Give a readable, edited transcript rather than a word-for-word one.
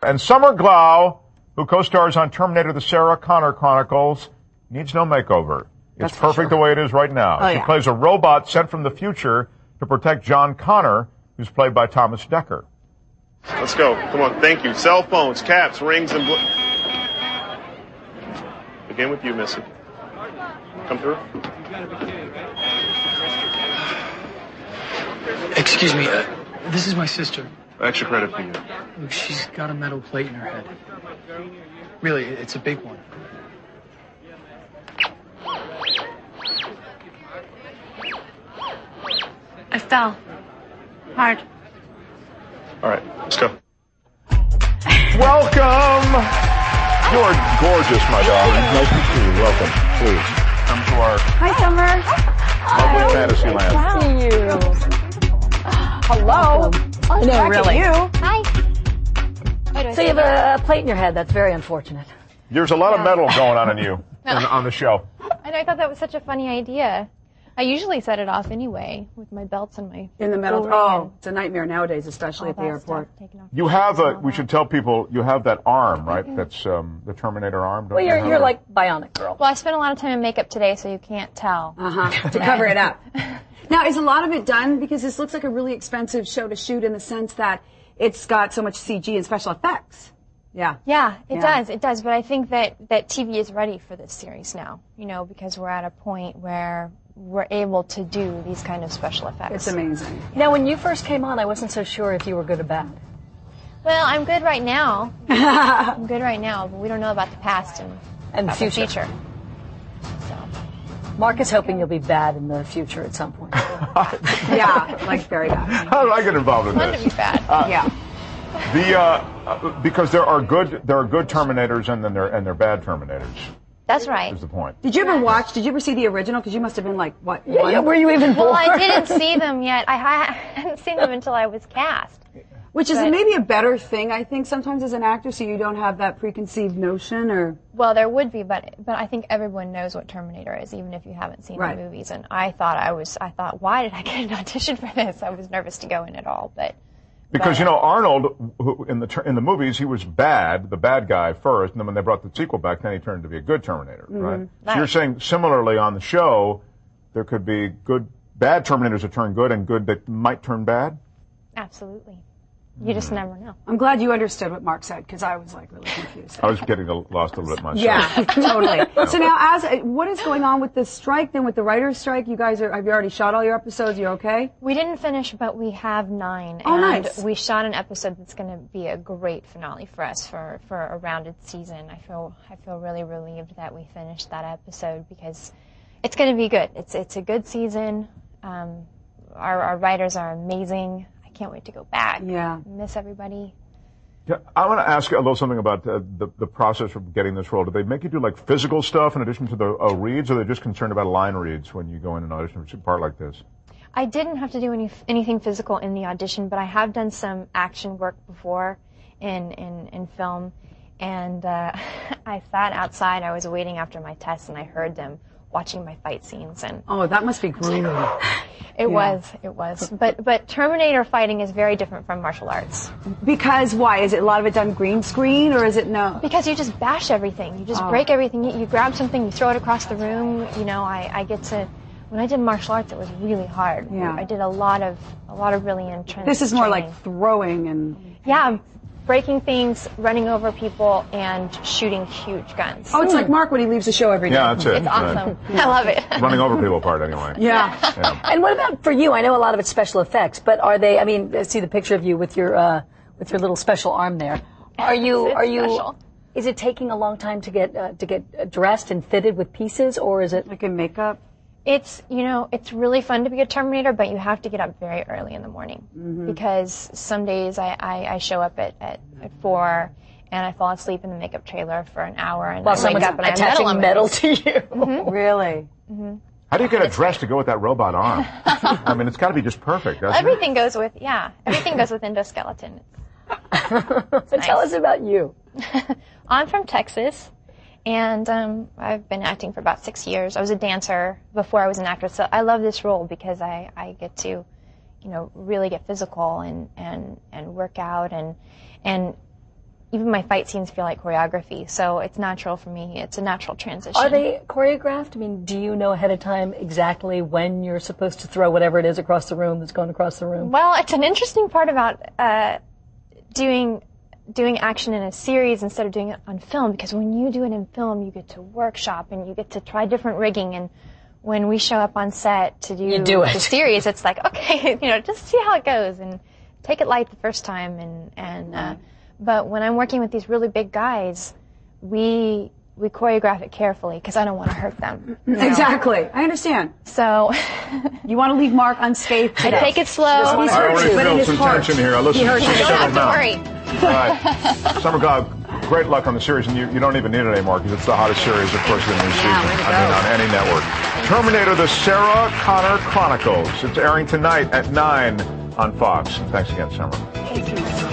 And Summer Glau, who co-stars on Terminator the Sarah Connor Chronicles, needs no makeover. It's perfect the way it is right now. She plays a robot sent from the future to protect John Connor, who's played by Thomas Dekker. Let's go. Come on. Thank you. Cell phones, caps, rings, and... Begin with you, Missy. Come through. Excuse me. This is my sister. Extra credit for you. Look, she's got a metal plate in her head. Really, it's a big one. I fell. Hard. All right, let's go. Welcome! You're gorgeous, my darling. Nice to see you. Welcome. Please, come to our Hi, Summer. lovely fantasy land. See you. Hello. I know, really. You. Hi. So you have a plate in your head. That's very unfortunate. There's a lot of metal going on in you on the show. I know. I thought that was such a funny idea. I usually set it off anyway with my belts and my in the middle. Oh, it's a nightmare nowadays, especially at the airport. You have we should tell people you have that arm, right? That's the Terminator arm. Well, you're like bionic girl. Well, I spent a lot of time in makeup today, so you can't tell. To cover it up. Now, is a lot of it done? Because this looks like a really expensive show to shoot in the sense that it's got so much CG and special effects. Yeah. Yeah, it does. It does. But I think that TV is ready for this series now, because we're at a point where we're able to do these kind of special effects. It's amazing. Now, when you first came on, I wasn't so sure if you were good or bad. Well, I'm good right now. I'm good right now, but we don't know about the past and the future. So. Mark is hoping you'll be bad in the future at some point. Yeah, like very bad. How do I get involved in this? Fun to be bad. Yeah. Because there are good Terminators and then there are bad Terminators. That's right. Is the point. Did you ever see the original? Because you must have been like, what? Yeah, were you even born? Well, I didn't see them yet. I hadn't seen them until I was cast. Which is maybe a better thing, I think, sometimes as an actor, so you don't have that preconceived notion, or... Well, there would be, but I think everyone knows what Terminator is, even if you haven't seen the movies. And I thought, why did I get an audition for this? I was nervous to go in at all, but... Because, Arnold, who, in the movies, he was the bad guy first, and then when they brought the sequel back, then he turned to be a good Terminator, right? So you're saying, similarly on the show, there could be bad Terminators that turn good and good that might turn bad? Absolutely. You just never know. I'm glad you understood what Mark said, because I was like really confused. I was getting lost a little bit myself. Yeah, totally. So now, what is going on with the strike then, with the writers' strike? You guys have you already shot all your episodes? You okay? We didn't finish, but we have 9. Oh, and nice. We shot an episode that's going to be a great finale for us for a rounded season. I feel really relieved that we finished that episode because it's going to be good. It's a good season. Our writers are amazing. Can't wait to go back. Yeah. Miss everybody. Yeah, I want to ask you a little something about the process of getting this role. Do they make you do like physical stuff in addition to the reads, or are they just concerned about line reads when you go in and audition for a part like this? I didn't have to do anything physical in the audition, but I have done some action work before in film, and I sat outside. I was waiting after my test, and I heard them watching my fight scenes. And oh, that must be grueling. It was. But Terminator fighting is very different from martial arts. Because why? Is it a lot of it done green screen, or is it no? Because you just bash everything. You just break everything. You grab something, you throw it across the room. I get to. When I did martial arts, it was really hard. Yeah. I did a lot of really intense. This is more training. like throwing and. Yeah. Breaking things, running over people, and shooting huge guns. Oh, it's like Mark when he leaves the show every day. Yeah, that's it. It's awesome. I love it. Running over people part anyway. Yeah. And what about for you? I know a lot of it's special effects, but are they? I mean, I see the picture of you with your little special arm there. Are you? Special. Is it taking a long time to get dressed and fitted with pieces, or is it like in makeup? It's it's really fun to be a Terminator, but you have to get up very early in the morning because some days I show up at 4 and I fall asleep in the makeup trailer for an hour and I wake up and attaching metal to you. Mm-hmm. Really? Mm-hmm. How do you get a dress to go with that robot arm? I mean, it's got to be just perfect, doesn't everything goes with endoskeleton. So tell us about you. I'm from Texas. And I've been acting for about 6 years. I was a dancer before I was an actress, so I love this role because I get to, really get physical and work out and even my fight scenes feel like choreography, so it's natural for me. It's a natural transition. Are they choreographed? I mean, do you know ahead of time exactly when you're supposed to throw whatever it is across the room that's going across the room? Well, it's an interesting part about doing action in a series instead of doing it on film, because when you do it in film, you get to workshop and you get to try different rigging, and when we show up on set to do the series, it's like, okay, just see how it goes and take it light the first time, but when I'm working with these really big guys, we choreograph it carefully because I don't want to hurt them. Exactly. I understand. So you want to leave Mark unscathed. I take it slow. I already feel some tension here. I listen to don't worry. All right. Summer Glau, great luck on the series, and you don't even need it anymore because it's the hottest series, of course, in the new season. On any network. Terminator: The Sarah Connor Chronicles. It's airing tonight at 9 on Fox. Thanks again, Summer. Thank you.